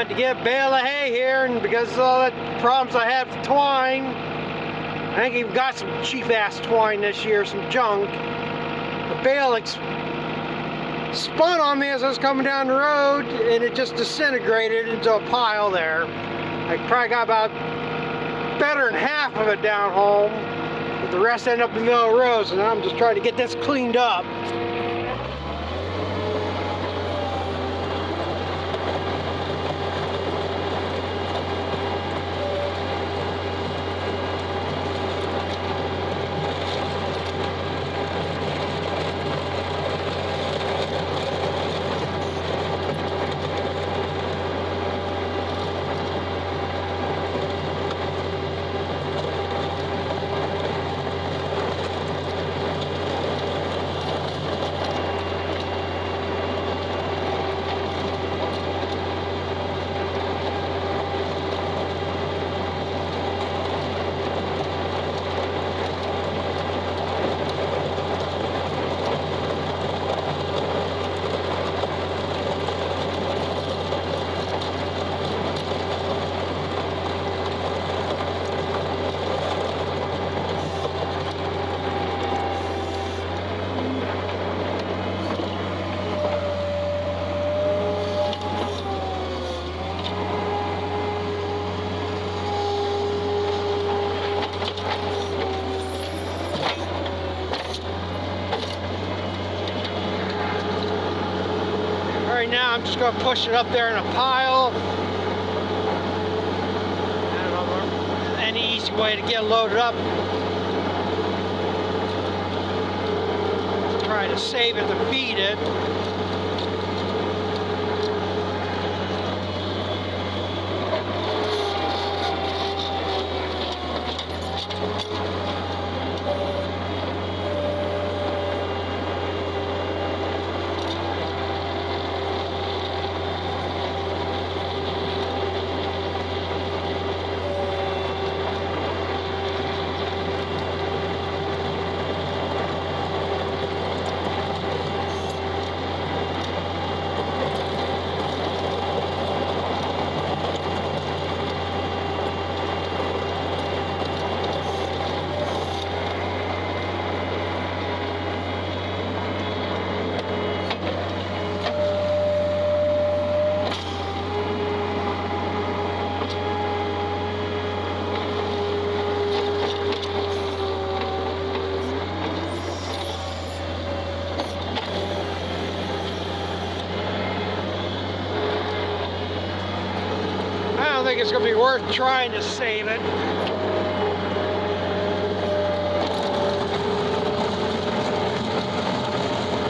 Went to get a bale of hay here, and because of all the problems I had with twine, I think even got some cheap-ass twine this year, some junk. The bale spun on me as I was coming down the road, and it just disintegrated into a pile there. I probably got about better than half of it down home, but the rest ended up in the middle of the road, so now I'm just trying to get this cleaned up. Right now I'm just going to push it up there in a pile. I don't know any easy way to get it loaded up. Try to save it to feed it. I don't think it's going to be worth trying to save it.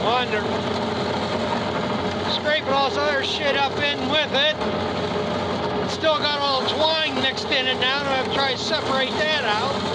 Under scraping all this other shit up in with it. It's still got all the twine mixed in it now, and I have to try to separate that out.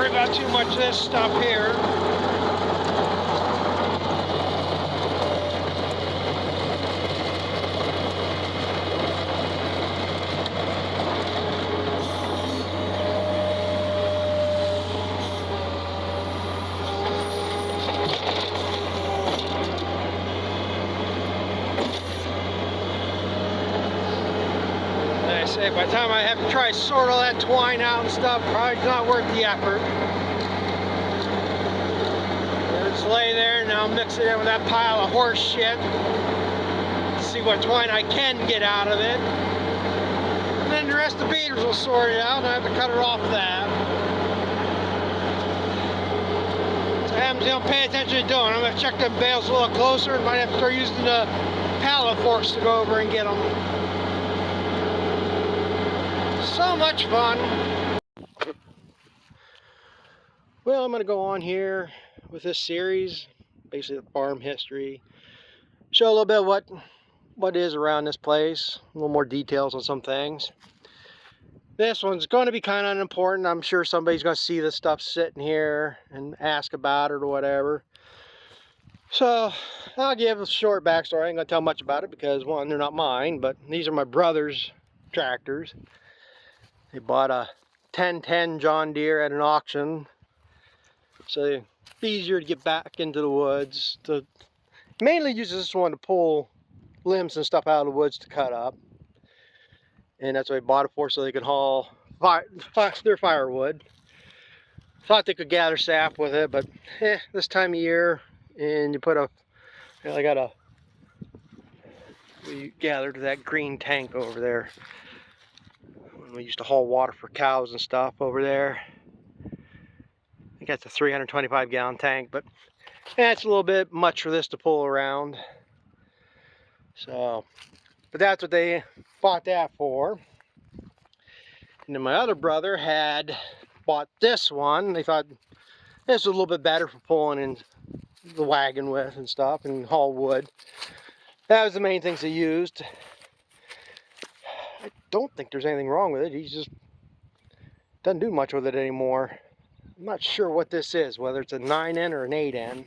About too much of this stuff here. Like I say, by the time I have to try to sort all that twine out and stuff, probably not worth the effort. Just lay there and I'll mix it in with that pile of horse shit. See what twine I can get out of it. And then the rest of the beaters will sort it out and I have to cut it off that. So I haven't pay attention to doing. I'm going to check them bales a little closer and might have to start using the pallet forks to go over and get them. So much fun. Well, I'm going to go on here with this series, basically the farm history, show a little bit of what is around this place, a little more details on some things. This one's going to be kind of unimportant. I'm sure somebody's going to see this stuff sitting here and ask about it or whatever. So I'll give a short backstory. I ain't going to tell much about it because, one, they're not mine, but these are my brother's tractors. They bought a 1010 John Deere at an auction. So it's easier to get back into the woods. Mainly use this one to pull limbs and stuff out of the woods to cut up. And that's what they bought it for, so they could haul their firewood. Thought they could gather sap with it, but this time of year, and you put we gathered that green tank over there. When we used to haul water for cows and stuff over there. I think that's a 325 gallon tank, but it's a little bit much for this to pull around. So, but that's what they bought that for. And then my other brother had bought this one. They thought this was a little bit better for pulling in the wagon with and stuff and haul wood. That was the main things they used. I don't think there's anything wrong with it. He just doesn't do much with it anymore. I'm not sure what this is, whether it's a 9N or an 8N.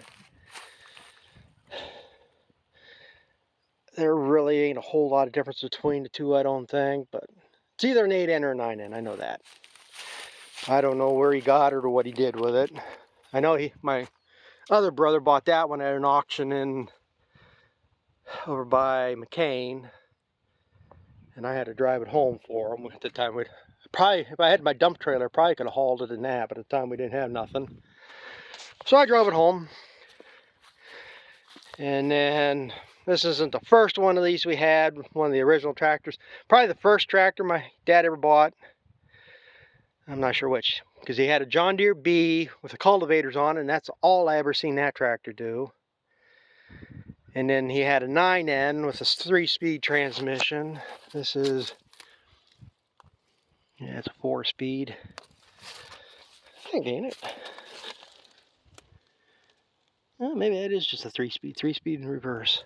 There really ain't a whole lot of difference between the two, I don't think, but it's either an 8N or a 9N, I know that. I don't know where he got it or what he did with it. I know my other brother bought that one at an auction over by McCain, and I had to drive it home for him. At the time, if I had my dump trailer, I probably could have hauled it in that, but at the time we didn't have nothing. So I drove it home. And then this isn't the first one of these we had, one of the original tractors. Probably the first tractor my dad ever bought. I'm not sure which, because he had a John Deere B with the cultivators on it, and that's all I ever seen that tractor do. And then he had a 9N with a 3-speed transmission. This is, yeah, it's a 4-speed. I think, ain't it? Well, maybe that is just a 3-speed in reverse.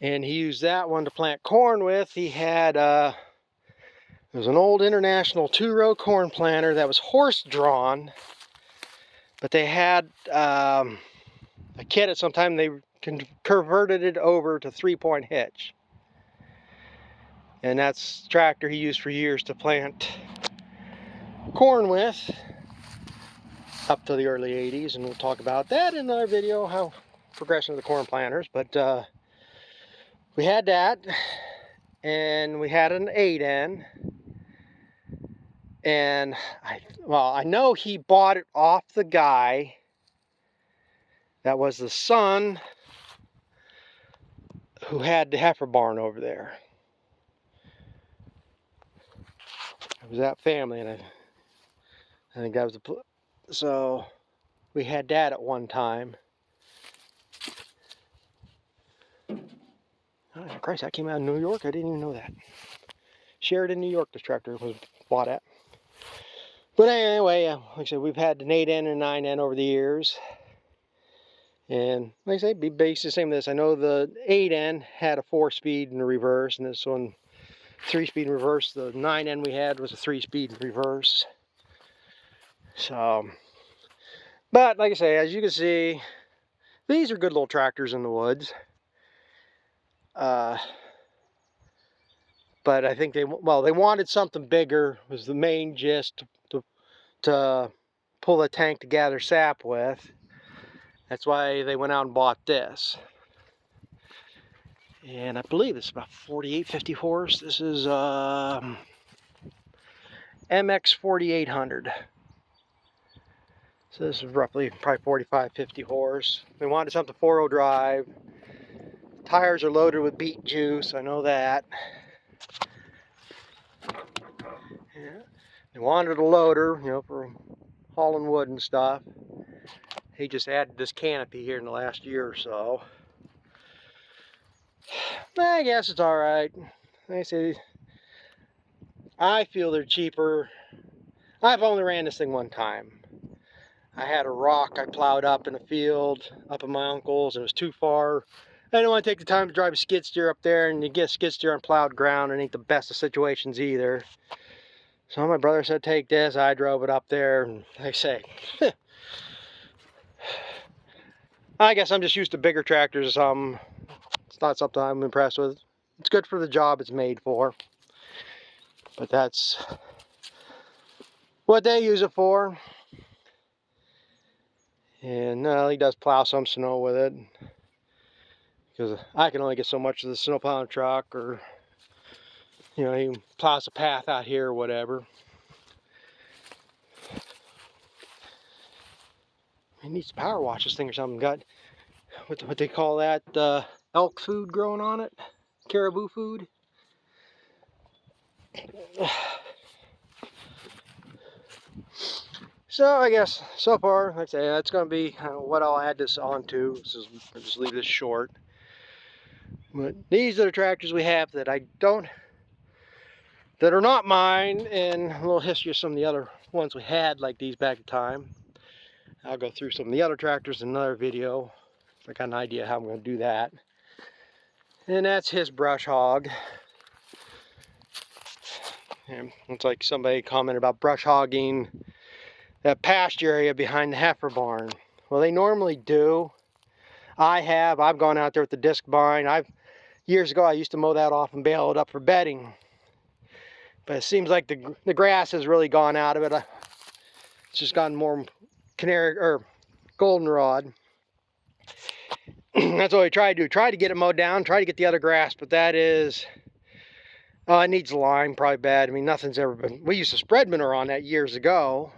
And he used that one to plant corn with. He had, it was an old International 2-row corn planter that was horse-drawn. But they had a kit at some time, they converted it over to 3-point hitch. And that's the tractor he used for years to plant corn with, up to the early 80s, and we'll talk about that in our video, how progression of the corn planters. But we had that, and we had an 8N, and I know he bought it off the guy that was the son who had the heifer barn over there. It was that family, and I think that was so we had that at one time. Oh, Christ, that came out of New York? I didn't even know that. Sheridan, New York, this tractor was bought at. But anyway, like I said, we've had an 8N and 9N over the years. And like I say, be based the same as this. I know the 8N had a 4-speed in the reverse, and this one 3-speed in reverse. The 9N we had was a 3-speed in reverse. So, but like I say, as you can see, these are good little tractors in the woods. But I think they wanted something bigger, was the main gist, to pull a tank to gather sap with. That's why they went out and bought this. And I believe it's about 4850 horse. This is MX 4800. So this is roughly probably 4550 horse. They wanted something 4-wheel drive. Tires are loaded with beet juice, I know that. Yeah. They wanted a loader, for hauling wood and stuff. He just added this canopy here in the last year or so. I guess it's all right. Like I say, I feel they're cheaper. I've only ran this thing one time. I had a rock I plowed up in a field up at my uncle's, and it was too far I don't want to take the time to drive a skid steer up there, and you get a skid steer on plowed ground. It ain't the best of situations either. So my brother said, take this. I drove it up there, and like I say, I guess I'm just used to bigger tractors or something. It's not something I'm impressed with. It's good for the job it's made for. But that's what they use it for. And he does plow some snow with it. Because I can only get so much of the snow plowing truck, or, you know, he plows a path out here or whatever. He needs to power wash this thing or something. Got what they call that, elk food growing on it, caribou food. So I guess so far, like I say, that's going to be what I'll add this on to. I'll just leave this short. But these are the tractors we have that that are not mine, and a little history of some of the other ones we had like these back in time. I'll go through some of the other tractors in another video. I got an idea how I'm going to do that. And that's his brush hog. And it's like somebody commented about brush hogging that pasture area behind the heifer barn. Well, they normally do. I've gone out there with the disc bind. Years ago I used to mow that off and bale it up for bedding. But it seems like the grass has really gone out of it. It's just gotten more canary or goldenrod. That's what we try to do. Try to get it mowed down, try to get the other grass, but that is, it needs lime, probably bad. I mean, nothing's ever been, we used to spread manure on that years ago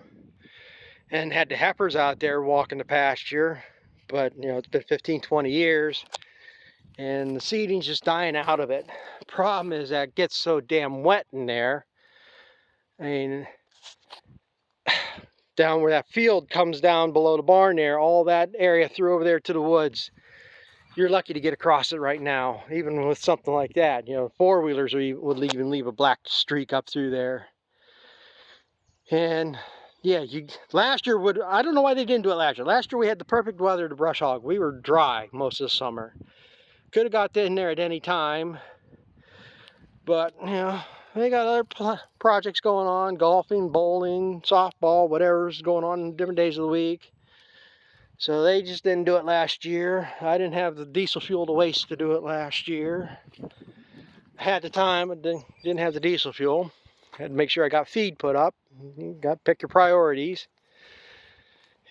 and had the heifers out there walking the pasture, but you know, it's been 15, 20 years and the seeding's just dying out of it. Problem is that it gets so damn wet in there. I mean, down where that field comes down below the barn there, all that area through over there to the woods, you're lucky to get across it right now, even with something like that. You know, four-wheelers would even leave a black streak up through there. And yeah, last year I don't know why they didn't do it last year. Last year we had the perfect weather to brush hog. We were dry most of the summer. Could have got in there at any time, but you know, they got other projects going on, golfing, bowling, softball, whatever's going on in different days of the week. So they just didn't do it last year. I didn't have the diesel fuel to waste to do it last year. I had the time, but didn't have the diesel fuel. Had to make sure I got feed put up. You got to pick your priorities.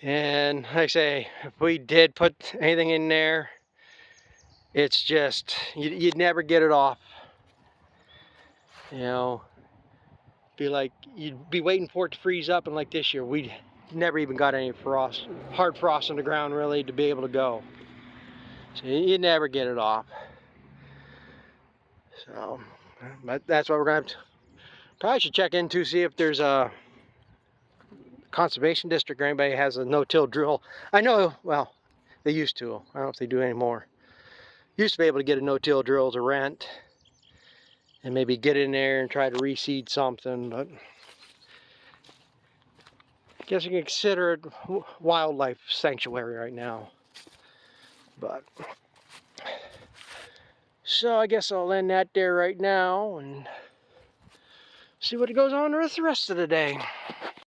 And like I say, if we did put anything in there, it's just, you'd never get it off. You know, you'd be waiting for it to freeze up, and like this year, we never even got any frost, hard frost on the ground really to be able to go. So you never get it off. So, but that's what we're gonna have to, probably should check into, see if there's a conservation district or anybody has a no-till drill. I know, well, they used to. I don't know if they do anymore. Used to be able to get a no-till drill to rent and maybe get in there and try to reseed something, but I guess you can consider it wildlife sanctuary right now. But so I guess I'll end that there right now and see what goes on the rest of the day.